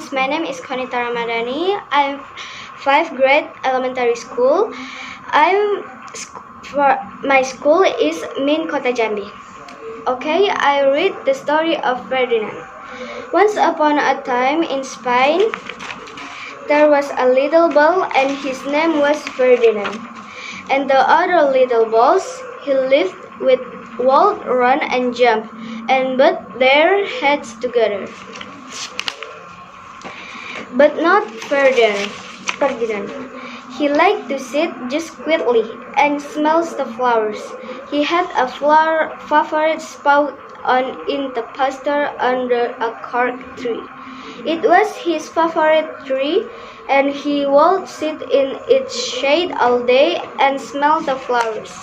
friends, my name is Qonita Ramadhani. I'm 5th grade elementary school. My school is Min Kota Jambi. Okay, I read the story of Ferdinand. Once upon a time in Spain, there was a little boy and his name was Ferdinand. And the other little boys he lived with walk, run and jump and butt their heads together. But not Ferdinand. He liked to sit just quietly and smells the flowers. He had a favorite spot in the pasture under a cork tree. It was his favorite tree, and he would sit in its shade all day and smell the flowers.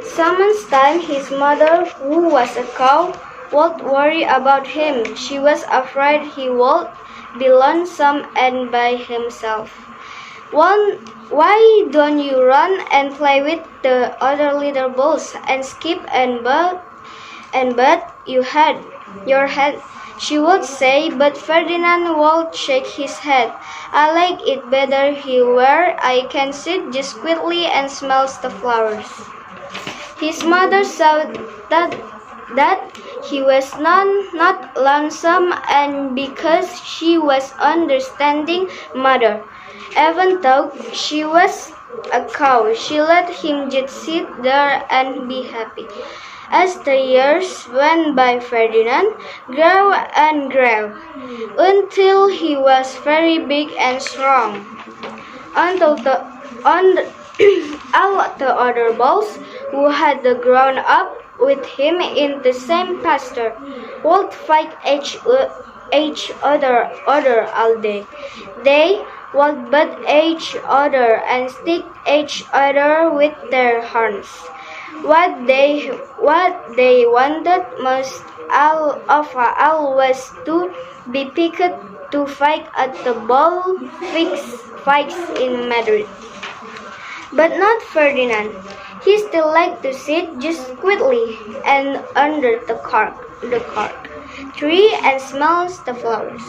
Sometimes his mother, who was a cow, would worry about him. She was afraid he would be lonesome and by himself. Why don't you run and play with the other little boys and skip and butt your head? She would say, but Ferdinand would shake his head. I like it better here where I can sit just quietly and smells the flowers. His mother saw that he was not lonesome, and because she was understanding mother, even though she was a cow, she let him just sit there and be happy. As the years went by, Ferdinand grew and grew until he was very big and strong. All the other boys who had grown up with him in the same pasture would fight each other all day. They would butt each other and stick each other with their horns. What they wanted most of all was to be picked to fight at the ball fights in Madrid. But not Ferdinand. He still liked to sit just quietly and under the cork tree and smells the flowers.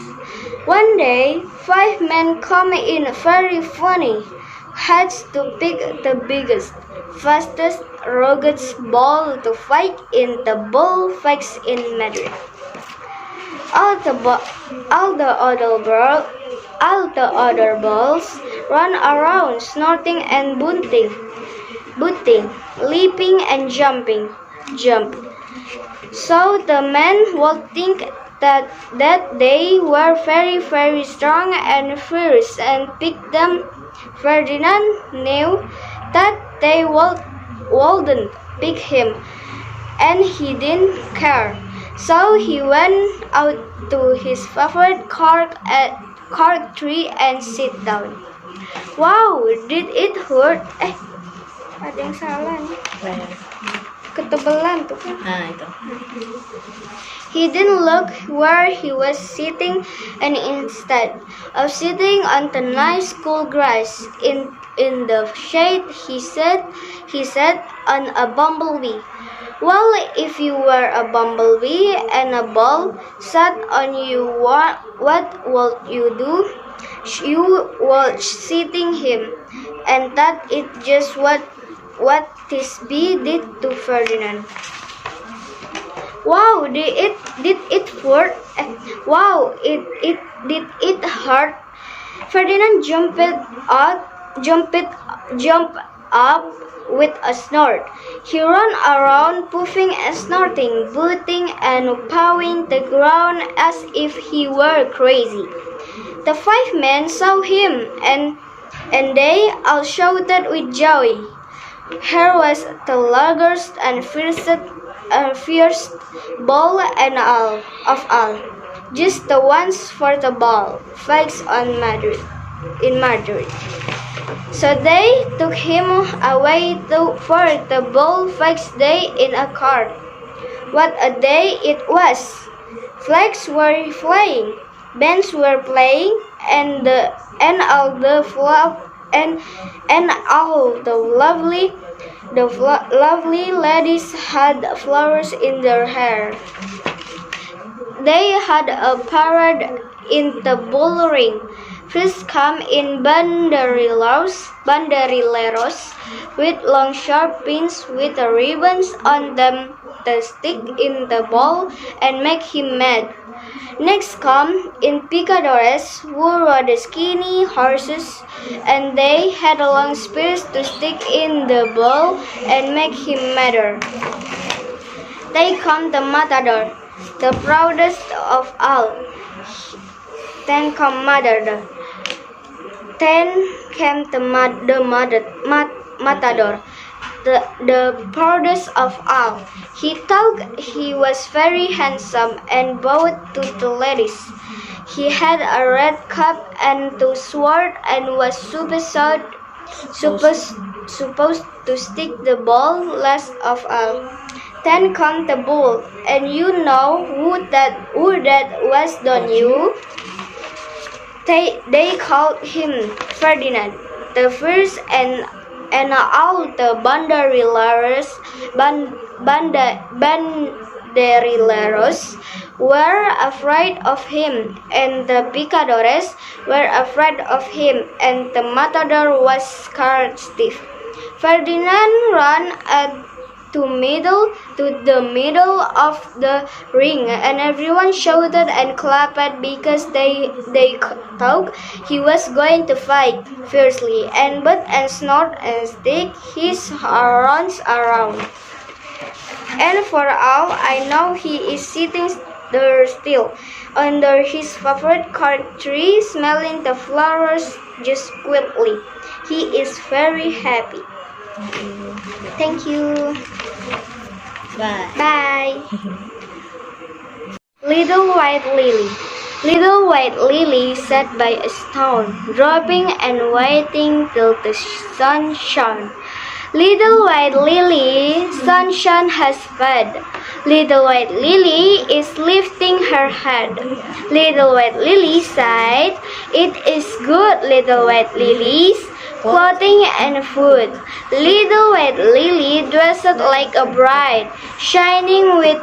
One day, 5 men come in very funny heads to pick the biggest, fastest, ruggedest ball to fight in the bullfights in Madrid. All the other balls run around, snorting and booting, leaping and jumping. So the men would think that they were very, very strong and fierce and pick them. Ferdinand knew that they wouldn't pick him, and he didn't care. So he went out to his favorite cork tree and sit down. Wow, did it hurt? Ada yang salah nih. Ketebelan tuh kan. Itu. He didn't look where he was sitting, and instead of sitting on the nice cool grass in the shade, he sat on a bumblebee. Well, if you were a bumblebee and a ball sat on you, what would you do? You were sitting him, and that is just what this bee did to Ferdinand. Wow, did it hurt? Wow, did it hurt? Ferdinand jumped up with a snort. He ran around, puffing and snorting, booting and pawing the ground as if he were crazy. The 5 men saw him, and they all shouted with joy. Here was the largest and fiercest ball of all, just the ones for the ball fights in Madrid. So they took him away for the ball fights day in a cart. What a day it was! Flags were flying, bands were playing, and all the lovely ladies had flowers in their hair. They had a parade in the bullring. First come in banderilleros with long sharp pins with ribbons on them to stick in the ball and make him mad. Next come in picadores who rode skinny horses, and they had long spears to stick in the ball and make him madder. They come the matador, the proudest of all. Then come matador. Then came the matador, the proudest of all. He thought he was very handsome and bowed to the ladies. He had a red cap and two swords and was supposed to stick the ball last of all. Then come the bull, and you know who that was, don't you? They called him Ferdinand the First, and all the banderilleros were afraid of him, and the picadores were afraid of him, and the matador was scared stiff. Ferdinand ran to the middle of the ring, and everyone shouted and clapped because they thought he was going to fight fiercely and butt and snort and stick his horns around. And for all I know, he is sitting there still under his favorite cork tree, smelling the flowers just quietly. He is very happy. Thank you. Bye. Bye. Little White Lily. Little White Lily sat by a stone, dropping and waiting till the sun shone. Little White Lily, sunshine has fed. Little White Lily is lifting her head. Little White Lily sighed, "It is good, Little White Lilies, clothing and food." Little White Lily dressed like a bride, shining with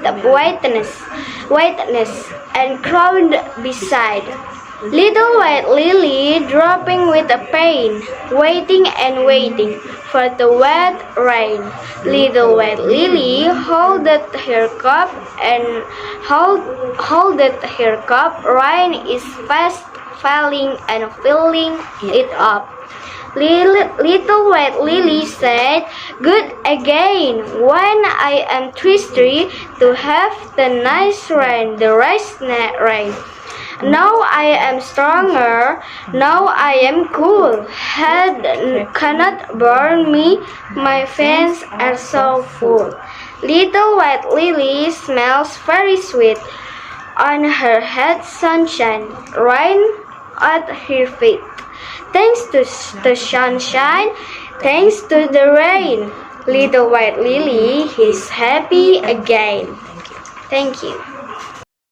whiteness, and crowned beside. Little White Lily dropping with a pain, waiting and waiting for the wet rain. Little White Lily holded her cup, and holded her cup. Rain is fast falling and filling it up. Little White Lily said, "Good again, when I am thirsty to have the nice rain, the rain. Now I am stronger, now I am cool. Head cannot burn me, my fans are so full." Little White Lily smells very sweet. On her head sunshine, rain at her feet. Thanks to the sunshine, thanks to the rain, Little White Lily is happy again. Thank you.